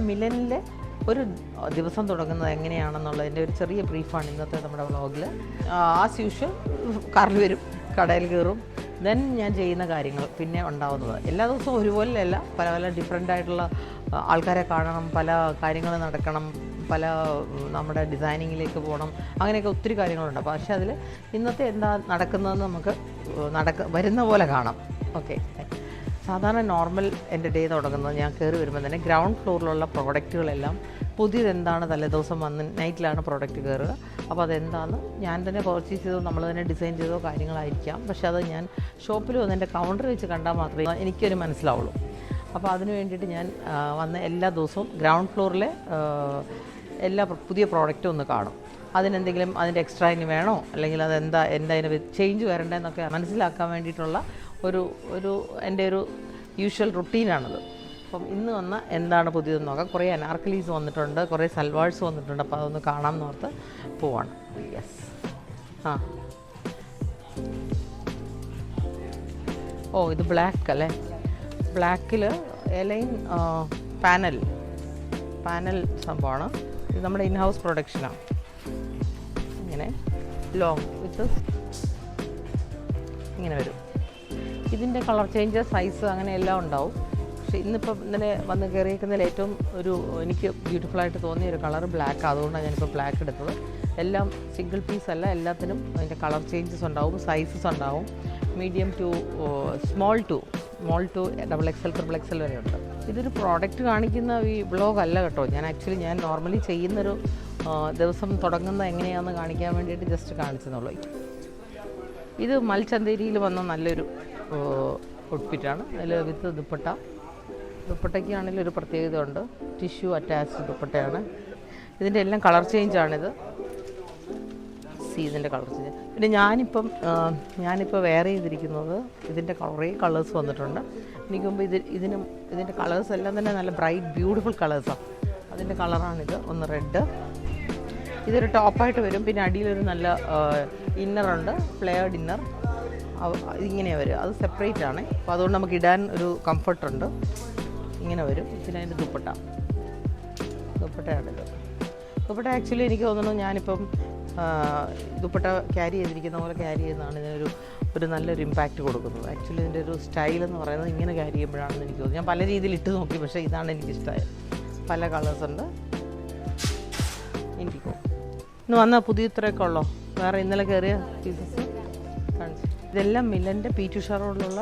മിലനിലെ ഒരു ദിവസം തുടങ്ങുന്നത് എങ്ങനെയാണെന്നുള്ളതിൻ്റെ ഒരു ചെറിയ ബ്രീഫാണ് ഇന്നത്തെ നമ്മുടെ വ്ളോഗിൽ. ആസ് യൂഷ്വൽ കാറിൽ വരും, കടയിൽ കയറും, ദെൻ ഞാൻ ചെയ്യുന്ന കാര്യങ്ങൾ പിന്നെ ഉണ്ടാവുന്നത്. എല്ലാ ദിവസവും ഒരുപോലെയല്ല, പല പല ഡിഫറെൻ്റ് ആയിട്ടുള്ള ആൾക്കാരെ കാണണം, പല കാര്യങ്ങൾ നടക്കണം, പല നമ്മുടെ ഡിസൈനിങ്ങിലേക്ക് പോകണം, അങ്ങനെയൊക്കെ ഒത്തിരി കാര്യങ്ങളുണ്ട്. പക്ഷേ അതിൽ ഇന്നത്തെ എന്താ നടക്കുന്നതെന്ന് നമുക്ക് വരുന്ന പോലെ കാണാം. ഓക്കെ, സാധാരണ നോർമൽ എൻ്റെ ഡേ തുടങ്ങുന്നത് ഞാൻ കയറി വരുമ്പോൾ തന്നെ ഗ്രൗണ്ട് ഫ്ലോറിലുള്ള പ്രോഡക്റ്റുകളെല്ലാം പുതിയതെന്താണ് തലേദിവസം വന്ന് നൈറ്റിലാണ് പ്രോഡക്റ്റ് കയറുക. അപ്പോൾ അതെന്താണെന്ന് ഞാൻ തന്നെ പർച്ചേസ് ചെയ്തോ നമ്മൾ തന്നെ ഡിസൈൻ ചെയ്തോ കാര്യങ്ങളായിരിക്കാം. പക്ഷേ അത് ഞാൻ ഷോപ്പിൽ വന്ന് എൻ്റെ കൗണ്ടർ വെച്ച് കണ്ടാൽ മാത്രമേ എനിക്കൊരു മനസ്സിലാവുള്ളൂ. അപ്പോൾ അതിന് വേണ്ടിയിട്ട് ഞാൻ വന്ന് എല്ലാ ദിവസവും ഗ്രൗണ്ട് ഫ്ലോറിലെ എല്ലാ പുതിയ പ്രോഡക്റ്റും ഒന്ന് കാണും. അതിനെന്തെങ്കിലും അതിൻ്റെ എക്സ്ട്രാ ഇനി വേണോ, അല്ലെങ്കിൽ അതെന്താ അതിന് ചേഞ്ച് വരേണ്ടതെന്നൊക്കെ മനസ്സിലാക്കാൻ വേണ്ടിയിട്ടുള്ള ഒരു എൻ്റെ ഒരു യൂഷ്വൽ റുട്ടീനാണത്. അപ്പം ഇന്ന് വന്ന എന്താണ് പുതിയതെന്ന് നോക്കാം. കുറേ അനാർക്കലീസ് വന്നിട്ടുണ്ട്, കുറേ സൽവാഴ്സ് വന്നിട്ടുണ്ട്. അപ്പോൾ അതൊന്ന് കാണാമെന്ന് ഓർത്ത് പോവാണ്. യെസ്, ഇത് ബ്ലാക്ക് അല്ലേ? ബ്ലാക്കിൽ എലൈൻ പാനൽ സംഭവമാണ്. ഇത് നമ്മുടെ ഇൻ ഹൗസ് പ്രൊഡക്ഷനാണ്. ഇങ്ങനെ ലോങ് വിത്ത് ഇങ്ങനെ വരും. ഇതിൻ്റെ കളർ ചേഞ്ച്, സൈസ് അങ്ങനെ എല്ലാം ഉണ്ടാവും. പക്ഷേ ഇന്നലെ വന്ന് കയറിയിരിക്കുന്നതിൽ ഏറ്റവും എനിക്ക് ബ്യൂട്ടിഫുള്ളായിട്ട് തോന്നിയ ഒരു കളർ ബ്ലാക്ക്. അതുകൊണ്ടാണ് ഞാനിപ്പോൾ ബ്ലാക്ക് എടുത്തത്. എല്ലാം സിംഗിൾ പീസ് അല്ല, എല്ലാത്തിനും അതിൻ്റെ കളർ ചേഞ്ചസ് ഉണ്ടാവും, സൈസസ് ഉണ്ടാവും. Medium to small to XXL, XXL വരെ ഉണ്ട്. ഇതൊരു പ്രോഡക്റ്റ് കാണിക്കുന്ന ഈ വ്ളോഗ് അല്ല കേട്ടോ. ഞാൻ നോർമലി ചെയ്യുന്നൊരു ദിവസം തുടങ്ങുന്നത് എങ്ങനെയാണെന്ന് കാണിക്കാൻ വേണ്ടിയിട്ട് ജസ്റ്റ് കാണിച്ചെന്നുള്ളൂ. ഇത് മൽച്ചന്തേരിയിൽ വന്ന നല്ലൊരു ഔട്ട്ഫിറ്റാണ്. അതിൽ വിത്ത് ദുപ്പട്ടയ്ക്കാണെങ്കിൽ ഒരു പ്രത്യേകത ഉണ്ട്. ടിഷ്യൂ അറ്റാച്ച്ഡ് ദുപ്പട്ടയാണ്. ഇതിൻ്റെ എല്ലാം കളർ ചേഞ്ചാണിത്. ഇതിൻ്റെ കളർ ചേഞ്ച്. പിന്നെ ഞാനിപ്പോൾ വെയർ ചെയ്തിരിക്കുന്നത് ഇതിൻ്റെ കുറേ കളേഴ്സ് വന്നിട്ടുണ്ട്. എനിക്ക് മുമ്പ് ഇതിൻ്റെ കളേഴ്സ് എല്ലാം തന്നെ നല്ല ബ്രൈറ്റ് ബ്യൂട്ടിഫുൾ കളേഴ്സാണ്. അതിൻ്റെ കളറാണിത്. ഒന്ന് റെഡ്, ഇതൊരു ടോപ്പായിട്ട് വരും. പിന്നെ അടിയിലൊരു നല്ല ഇന്നറുണ്ട്, ഫ്ലെയർഡ് ഇന്നർ. ഇങ്ങനെ വരും, അത് സെപ്പറേറ്റ് ആണ്. അപ്പോൾ അതുകൊണ്ട് നമുക്ക് ഇടാൻ ഒരു കംഫർട്ടുണ്ട്. ഇങ്ങനെ വരും. പിന്നെ അതിൻ്റെ ദുപ്പട്ടയാണിത്. ദുപ്പട്ട ആക്ച്വലി എനിക്ക് തോന്നുന്നു ഞാനിപ്പം ദുപ്പട്ട ക്യാരി ചെയ്തിരിക്കുന്ന പോലെ ക്യാരി ചെയ്യുന്നതാണ് ഇതിനൊരു നല്ലൊരു ഇമ്പാക്റ്റ് കൊടുക്കുന്നത്. ആക്ച്വലി ഇതിൻ്റെ ഒരു സ്റ്റൈലെന്ന് പറയുന്നത് ഇങ്ങനെ ക്യാരി ചെയ്യുമ്പോഴാണെന്ന് എനിക്ക് തോന്നുന്നു. ഞാൻ പല രീതിയിൽ ഇട്ട് നോക്കി, പക്ഷേ ഇതാണ് എനിക്കിഷ്ടമായത്. പല കളേഴ്സുണ്ട്. എനിക്ക് ഇന്ന് വന്ന പുതിയ ഇത്രയൊക്കെ ഉള്ളോ? വേറെ ഇന്നലെ കയറിയ പീസസ് കാണിച്ചു. ഇതെല്ലാം മില്ലൻ്റെ P2 റോഡിലുള്ള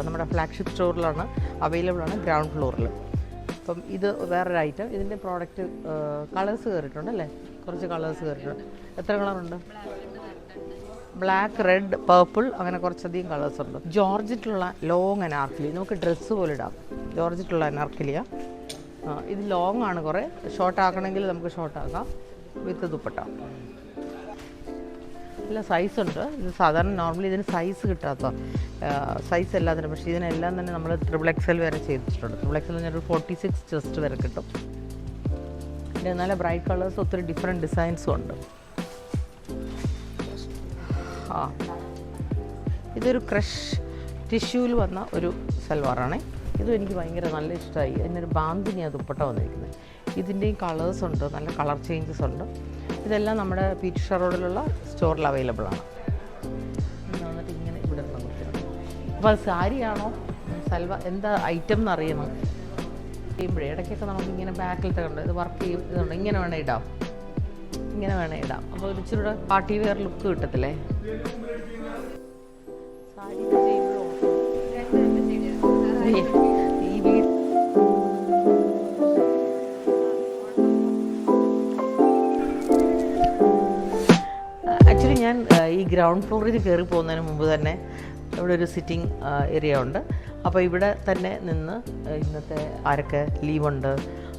നമ്മുടെ ഫ്ലാഗ്ഷിപ്പ് സ്റ്റോറിലാണ് അവൈലബിൾ ആണ്, ഗ്രൗണ്ട് ഫ്ലോറിൽ. അപ്പം ഇത് വേറൊരു ഐറ്റം. ഇതിൻ്റെ പ്രോഡക്റ്റ് കളേഴ്സ് കയറിയിട്ടുണ്ട് അല്ലേ? കുറച്ച് കളേഴ്സ് കയറിയിട്ടുണ്ട്. എത്ര കളറുണ്ട്? ബ്ലാക്ക്, റെഡ്, പേർപ്പിൾ, അങ്ങനെ കുറച്ചധികം കളേഴ്സ് ഉണ്ട്. ജോർജറ്റിലുള്ള ലോങ് അനാർക്കലി, നമുക്ക് ഡ്രസ്സ് പോലെ ഇടാം. ജോർജറ്റിലുള്ള അനാർക്കലിയാണ്. ഇത് ലോങ് ആണ്. കുറേ ഷോർട്ട് ആക്കണമെങ്കിൽ നമുക്ക് ഷോർട്ട് ആക്കാം. വിത്ത് ദുപ്പട്ട. നല്ല സൈസുണ്ട്. ഇത് സാധാരണ നോർമലി ഇതിന് സൈസ് കിട്ടാത്ത സൈസ് എല്ലാത്തിനും. പക്ഷേ ഇതിനെല്ലാം തന്നെ നമ്മൾ XXL വരെ ചെയ്തിട്ടുണ്ട്. XXL ഒരു 46 ചെസ്റ്റ് വരെ കിട്ടും. പിന്നെ നല്ല ബ്രൈറ്റ് കളേഴ്സ്, ഒത്തിരി ഡിഫറെൻറ്റ് ഡിസൈൻസും ഉണ്ട്. ഇതൊരു ക്രഷ് ടിഷ്യൂവിൽ വന്ന ഒരു സൽവാറാണേ. ഇതും എനിക്ക് ഭയങ്കര നല്ല ഇഷ്ടമായി. അതിനൊരു ബാന്തിനിയാണ് ദുപ്പട്ട വന്നിരിക്കുന്നത്. ഇതിൻ്റെയും കളേഴ്സ് ഉണ്ട്, നല്ല കളർ ചേഞ്ചസ് ഉണ്ട്. ഇതെല്ലാം നമ്മുടെ P2 റോഡിലുള്ള സ്റ്റോറിൽ അവൈലബിൾ ആണ്. വന്നിട്ട് ഇങ്ങനെ ഇവിടെ നിർത്തിയാണ്. അപ്പോൾ അത് സാരിയാണോ എന്താ ഐറ്റം എന്നറിയണം. ചെയ്യുമ്പോഴേ ഇടയ്ക്കൊക്കെ നമുക്കിങ്ങനെ ബാക്കിലത്തെ കണ്ട് ഇത് വർക്ക് ചെയ്യും. ഇതുണ്ട്, ഇങ്ങനെ വേണേൽ ഇടാം. അപ്പോൾ ഒരു ഇച്ചിരി പാർട്ടി വെയർ ലുക്ക് കിട്ടത്തില്ലേ? സാരി ഈ വീട് ആക്ച്വലി ഞാൻ ഈ ഗ്രൗണ്ട് ഫ്ലോറിൽ കയറി പോകുന്നതിന് മുമ്പ് തന്നെ ഇവിടെ ഒരു സിറ്റിംഗ് ഏരിയ ഉണ്ട്. അപ്പോൾ ഇവിടെ തന്നെ നിന്ന് ഇന്നത്തെ ആരൊക്കെ ലീവുണ്ട്,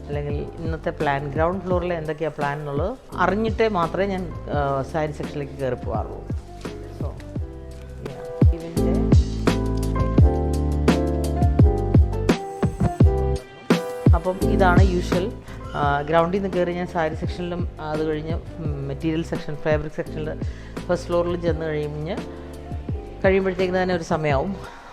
അല്ലെങ്കിൽ ഇന്നത്തെ പ്ലാൻ, ഗ്രൗണ്ട് ഫ്ലോറിൽ എന്തൊക്കെയാണ് പ്ലാൻ എന്നുള്ളത് അറിഞ്ഞിട്ടേ മാത്രമേ ഞാൻ സാരി സെക്ഷനിലേക്ക് കയറി പോകാറുള്ളൂ. സോ ഇതിൻ്റെ അപ്പം ഇതാണ് യൂഷ്വൽ. ഗ്രൗണ്ടിൽ നിന്ന് കയറി ഞാൻ സാരി സെക്ഷനിലും അത് കഴിഞ്ഞ് മെറ്റീരിയൽ സെക്ഷൻ, ഫാബ്രിക് സെക്ഷനിൽ ഫസ്റ്റ് ഫ്ലോറിൽ ചെന്ന് കഴിയുമ്പോഴത്തേക്ക് തന്നെ ഒരു സമയമാവും.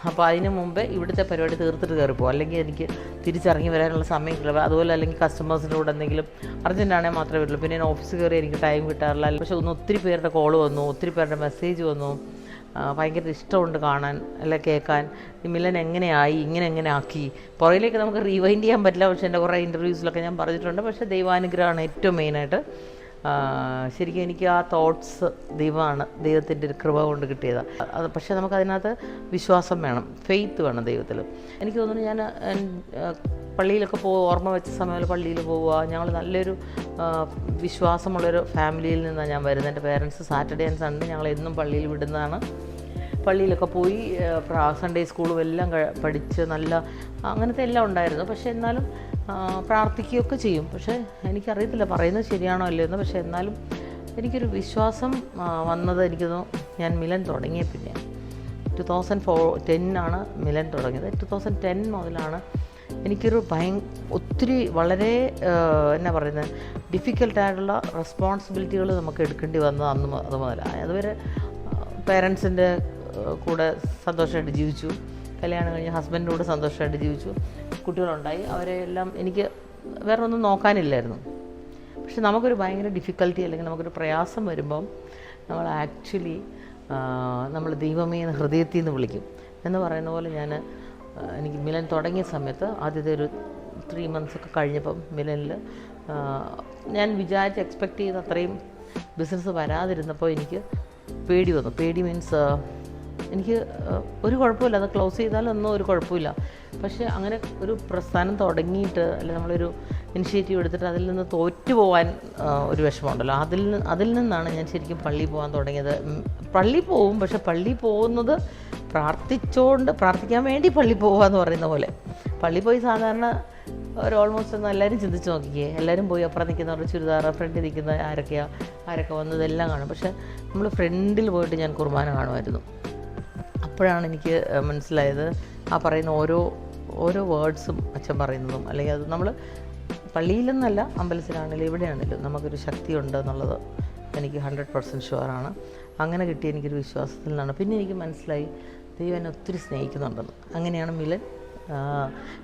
അപ്പോൾ അതിന് മുമ്പേ ഇവിടുത്തെ പരിപാടി തീർത്തിട്ട് കയറിപ്പോകും, അല്ലെങ്കിൽ എനിക്ക് തിരിച്ചിറങ്ങി വരാനുള്ള സമയം കിട്ടില്ല. അതുപോലെ അല്ലെങ്കിൽ കസ്റ്റമേഴ്സിൻ്റെ കൂടെ എന്തെങ്കിലും അർജൻറ്റാണെങ്കിൽ മാത്രമേ വരുള്ളൂ. പിന്നെ ഞാൻ ഓഫീസിൽ കയറി എനിക്ക് ടൈം കിട്ടാറില്ല. പക്ഷേ ഒത്തിരി പേരുടെ കോൾ വന്നു, ഒത്തിരി പേരുടെ മെസ്സേജ് വന്നു. ഭയങ്കര ഇഷ്ടമുണ്ട് കാണാൻ, അല്ല കേൾക്കാൻ. ഈ മിലൻ എങ്ങനെയായി, ഇങ്ങനെ ആക്കി. പുറകിലേക്ക് നമുക്ക് റീവൈൻഡ് ചെയ്യാൻ പറ്റില്ല. പക്ഷേ എൻ്റെ കുറേ ഇൻ്റർവ്യൂസിലൊക്കെ ഞാൻ പറഞ്ഞിട്ടുണ്ട്. പക്ഷേ ദൈവാനുഗ്രഹമാണ് ഏറ്റവും മെയിനായിട്ട്. ശരിക്കും എനിക്ക് ആ തോട്ട്സ് ദൈവത്തിൻ്റെ ഒരു കൃപ കൊണ്ട് കിട്ടിയത്. അത് പക്ഷേ നമുക്കതിനകത്ത് വിശ്വാസം വേണം, ഫെയ്ത്ത് വേണം ദൈവത്തിൽ. എനിക്ക് തോന്നുന്നു ഞാൻ പള്ളിയിലൊക്കെ ഓർമ്മ വെച്ച സമയത്ത് പള്ളിയിൽ പോവുക. ഞങ്ങൾ നല്ലൊരു വിശ്വാസമുള്ളൊരു ഫാമിലിയിൽ നിന്നാണ് ഞാൻ വരുന്നത്. എൻ്റെ പേരൻസ് സാറ്റർഡേ ആൻഡ് സൺഡേ ഞങ്ങൾ എന്നും പള്ളിയിൽ വിടുന്നതാണ്. പള്ളിയിലൊക്കെ പോയി സൺഡേ സ്കൂളും എല്ലാം പഠിച്ച് നല്ല അങ്ങനത്തെ എല്ലാം ഉണ്ടായിരുന്നു. പക്ഷേ എന്നാലും പ്രാർത്ഥിക്കുകയൊക്കെ ചെയ്യും. പക്ഷേ എനിക്കറിയത്തില്ല പറയുന്നത് ശരിയാണോ അല്ലയോ എന്ന്. പക്ഷേ എന്നാലും എനിക്കൊരു വിശ്വാസം വന്നത് എനിക്ക് തോന്നുന്നു ഞാൻ മിലൻ തുടങ്ങിയ പിന്നെ 2010 മിലൻ തുടങ്ങിയത്. 2010 മുതലാണ് എനിക്കൊരു ഒത്തിരി വളരെ എന്നാ പറയുന്നത് ഡിഫിക്കൽട്ടായിട്ടുള്ള റെസ്പോൺസിബിലിറ്റികൾ നമുക്ക് എടുക്കേണ്ടി വന്നത് അത് മുതലാണ്. അതുവരെ പേരൻസിൻ്റെ കൂടെ സന്തോഷമായിട്ട് ജീവിച്ചു, കല്യാണം കഴിഞ്ഞ് ഹസ്ബൻഡിൻ്റെ കൂടെ സന്തോഷമായിട്ട് ജീവിച്ചു, കുട്ടികളുണ്ടായി. അവരെ എല്ലാം എനിക്ക് വേറെ ഒന്നും നോക്കാനില്ലായിരുന്നു. പക്ഷെ നമുക്കൊരു ഭയങ്കര ഡിഫിക്കൽട്ടി അല്ലെങ്കിൽ നമുക്കൊരു പ്രയാസം വരുമ്പം നമ്മൾ ആക്ച്വലി നമ്മൾ ദൈവമേ എന്ന് ഹൃദയത്തിൽ നിന്ന് വിളിക്കും എന്ന് പറയുന്ന പോലെ എനിക്ക് മിലൻ തുടങ്ങിയ സമയത്ത് ആദ്യത്തെ ഒരു 3 months ഒക്കെ കഴിഞ്ഞപ്പം മിലനിൽ ഞാൻ എക്സ്പെക്റ്റ് ചെയ്ത അത്രയും ബിസിനസ് വരാതിരുന്നപ്പോൾ എനിക്ക് പേടി വന്നു. പേടി മീൻസ് എനിക്ക് ഒരു കുഴപ്പമില്ല, അത് ക്ലോസ് ചെയ്താലൊന്നും ഒരു കുഴപ്പമില്ല. പക്ഷേ അങ്ങനെ ഒരു പ്രസ്ഥാനം തുടങ്ങിയിട്ട് അല്ലെങ്കിൽ നമ്മളൊരു ഇനിഷ്യേറ്റീവ് എടുത്തിട്ട് അതിൽ നിന്ന് തോറ്റു പോകാൻ ഒരു വിഷമമുണ്ടല്ലോ. അതിൽ നിന്നാണ് ഞാൻ ശരിക്കും പള്ളിയിൽ പോകാൻ തുടങ്ങിയത്. പള്ളി പോവും, പക്ഷെ പള്ളി പോകുന്നത് പ്രാർത്ഥിക്കാൻ വേണ്ടി പള്ളി പോകുക എന്ന് പറയുന്ന പോലെ. പള്ളി പോയി സാധാരണ ഓൾമോസ്റ്റ് ഒന്ന് എല്ലാവരും ചിന്തിച്ച് നോക്കിക്കേ, എല്ലാവരും പോയി അപ്പുറം നിൽക്കുന്നവരുടെ ചുരിദാർ, ഫ്രണ്ടിൽ നിൽക്കുന്ന ആരൊക്കെ വന്നതെല്ലാം കാണും. പക്ഷേ നമ്മൾ ഫ്രണ്ടിൽ പോയിട്ട് ഞാൻ കുർബാന കാണുമായിരുന്നു. അപ്പോഴാണ് എനിക്ക് മനസ്സിലായത് ആ പറയുന്ന ഓരോ വേർഡ്സും അച്ഛൻ പറയുന്നതും, അല്ലെങ്കിൽ അത് നമ്മൾ പള്ളിയിലെന്നല്ല അമ്പലത്തിലാണെങ്കിലും എവിടെയാണെങ്കിലും നമുക്കൊരു ശക്തിയുണ്ട് എന്നുള്ളത് എനിക്ക് 100% ഷുവറാണ്. അങ്ങനെ കിട്ടിയ എനിക്കൊരു വിശ്വാസത്തിൽ നിന്നാണ്. പിന്നെ എനിക്ക് മനസ്സിലായി ദൈവം എന്നെ ഒത്തിരി സ്നേഹിക്കുന്നുണ്ടെന്ന്. അങ്ങനെയാണ്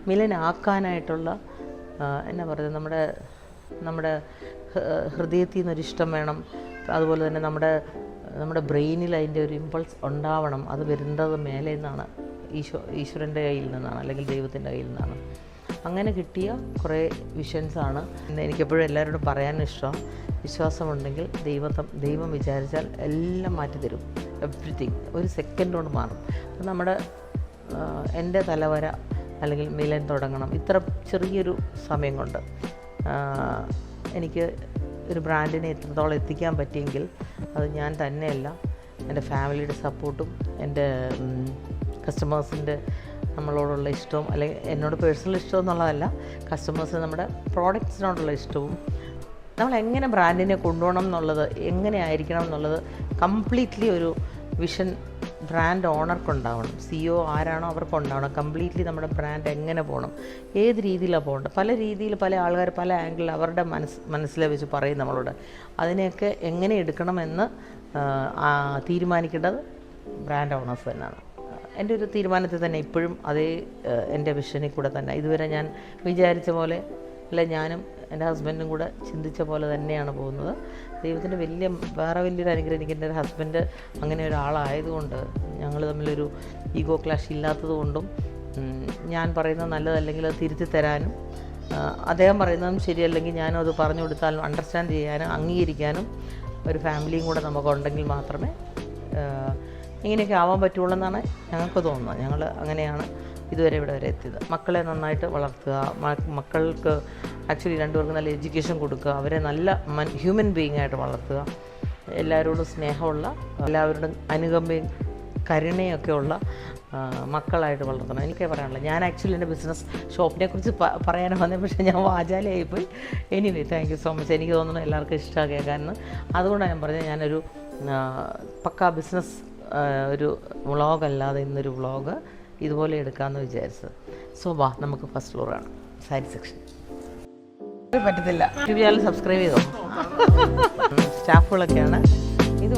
മിലൻ ആക്കാനായിട്ടുള്ള എന്നാ പറയുന്നത്, നമ്മുടെ ഹൃദയത്തിൽ നിന്നൊരിഷ്ടം വേണം. അതുപോലെ തന്നെ നമ്മുടെ ബ്രെയിനിൽ അതിൻ്റെ ഒരു ഇമ്പൾസ് ഉണ്ടാവണം. അത് വരുന്നത് മേലെ നിന്നാണ്, ഈശ്വരൻ്റെ കയ്യിൽ നിന്നാണ് അല്ലെങ്കിൽ ദൈവത്തിൻ്റെ കയ്യിൽ നിന്നാണ്. അങ്ങനെ കിട്ടിയ കുറേ വിഷൻസാണ്. എനിക്കെപ്പോഴും എല്ലാവരോടും പറയാനും ഇഷ്ടമാണ്, വിശ്വാസമുണ്ടെങ്കിൽ ദൈവം വിചാരിച്ചാൽ എല്ലാം മാറ്റിത്തരും. എവ്രിതിങ് ഒരു സെക്കൻഡ് കൊണ്ട് മാറും. അപ്പം എൻ്റെ തലവര അല്ലെങ്കിൽ മിലൻ തുടങ്ങണം ഇത്ര ചെറിയൊരു സമയം കൊണ്ട് എനിക്ക് ഒരു ബ്രാൻഡിനെ എത്രത്തോളം എത്തിക്കാൻ പറ്റിയെങ്കിൽ അത് ഞാൻ തന്നെയല്ല, എൻ്റെ ഫാമിലിയുടെ സപ്പോർട്ടും എൻ്റെ കസ്റ്റമേഴ്സിൻ്റെ നമ്മളോടുള്ള ഇഷ്ടവും, അല്ലെങ്കിൽ എന്നോട് പേഴ്സണൽ ഇഷ്ടം എന്നുള്ളതല്ല, കസ്റ്റമേഴ്സിന് നമ്മുടെ പ്രോഡക്റ്റ്സിനോടുള്ള ഇഷ്ടവും, നമ്മൾ എങ്ങനെ ബ്രാൻഡിനെ കൊണ്ടുപോകണം എന്നുള്ളത്, എങ്ങനെ ആയിരിക്കണം എന്നുള്ളത് കംപ്ലീറ്റ്ലി ഒരു വിഷൻ ബ്രാൻഡ് ഓണർക്കുണ്ടാവണം. CEO ആരാണോ അവർക്കുണ്ടാവണം. കംപ്ലീറ്റ്ലി നമ്മുടെ ബ്രാൻഡ് എങ്ങനെ പോകണം, ഏത് രീതിയിലാണ് പോകേണ്ടത്. പല രീതിയിൽ പല ആൾക്കാർ പല ആംഗിളിൽ അവരുടെ മനസ്സിലെ വെച്ച് പറയും നമ്മളോട്. അതിനെയൊക്കെ എങ്ങനെ എടുക്കണമെന്ന് തീരുമാനിക്കേണ്ടത് ബ്രാൻഡ് ഓണേഴ്സ് തന്നെയാണ്. എൻ്റെ ഒരു തീരുമാനത്തിൽ തന്നെ ഇപ്പോഴും അതേ എൻ്റെ വിഷനിൽ കൂടെ തന്നെ ഇതുവരെ ഞാൻ വിചാരിച്ച പോലെ അല്ല, ഞാനും എൻ്റെ ഹസ്ബൻഡും കൂടെ ചിന്തിച്ച പോലെ തന്നെയാണ് പോകുന്നത്. ദൈവത്തിൻ്റെ വേറെ വലിയൊരു അനുഗ്രഹം എനിക്ക് എൻ്റെ ഹസ്ബൻഡ് അങ്ങനെ ഒരാളായതുകൊണ്ട്, ഞങ്ങൾ തമ്മിലൊരു ഈഗോ ക്ലാഷ് ഇല്ലാത്തത് കൊണ്ടും, ഞാൻ പറയുന്നത് നല്ലതല്ലെങ്കിൽ അത് തിരുത്തി തരാനും, അദ്ദേഹം പറയുന്നതും ശരിയല്ലെങ്കിൽ ഞാനും അത് പറഞ്ഞു കൊടുത്താലും അണ്ടർസ്റ്റാൻഡ് ചെയ്യാനും അംഗീകരിക്കാനും ഒരു ഫാമിലിയും കൂടെ നമുക്കുണ്ടെങ്കിൽ മാത്രമേ ഇങ്ങനെയൊക്കെ ആവാൻ പറ്റുള്ളൂ എന്നാണ് ഞങ്ങൾക്ക് തോന്നുന്നത്. ഞങ്ങൾ അങ്ങനെയാണ് ഇതുവരെ ഇവിടെ വരെ എത്തിയത്. മക്കളെ നന്നായിട്ട് വളർത്തുക, മക്കൾക്ക് ആക്ച്വലി രണ്ടുപേർക്ക് നല്ല എഡ്യൂക്കേഷൻ കൊടുക്കുക, അവരെ നല്ല ഹ്യൂമൻ ബീയിങ് ആയിട്ട് വളർത്തുക, എല്ലാവരോടും സ്നേഹമുള്ള, എല്ലാവരോടും അനുകമ്പയും കരുണയൊക്കെ ഉള്ള മക്കളായിട്ട് വളർത്തണം. എനിക്കേ പറയാനുള്ളത്. ഞാൻ ആക്ച്വലി എൻ്റെ ബിസിനസ് ഷോപ്പിനെ കുറിച്ച് പറയാനാണ് വന്നത്, പക്ഷേ ഞാൻ വാചാലയായിപ്പോയി. Anyway thank you so much. എനിക്ക് തോന്നുന്നു എല്ലാവർക്കും ഇഷ്ടമാണ് കേൾക്കാമെന്ന്. അതുകൊണ്ടാണ് ഞാൻ പറഞ്ഞത് ഞാനൊരു പക്കാ ബിസിനസ് ഒരു വ്ളോഗല്ലാതെ ഇന്നൊരു വ്ളോഗ് ഇതുപോലെ എടുക്കാമെന്ന് വിചാരിച്ചത്. സോ നമുക്ക് ഫസ്റ്റ് ഫ്ലോർ ആണ്, സാരി സെക്ഷൻ. പറ്റത്തില്ല. യൂട്യൂബ് ചാനൽ സബ്സ്ക്രൈബ് ചെയ്തോ. സ്റ്റാഫുകളൊക്കെയാണ്. ഇത്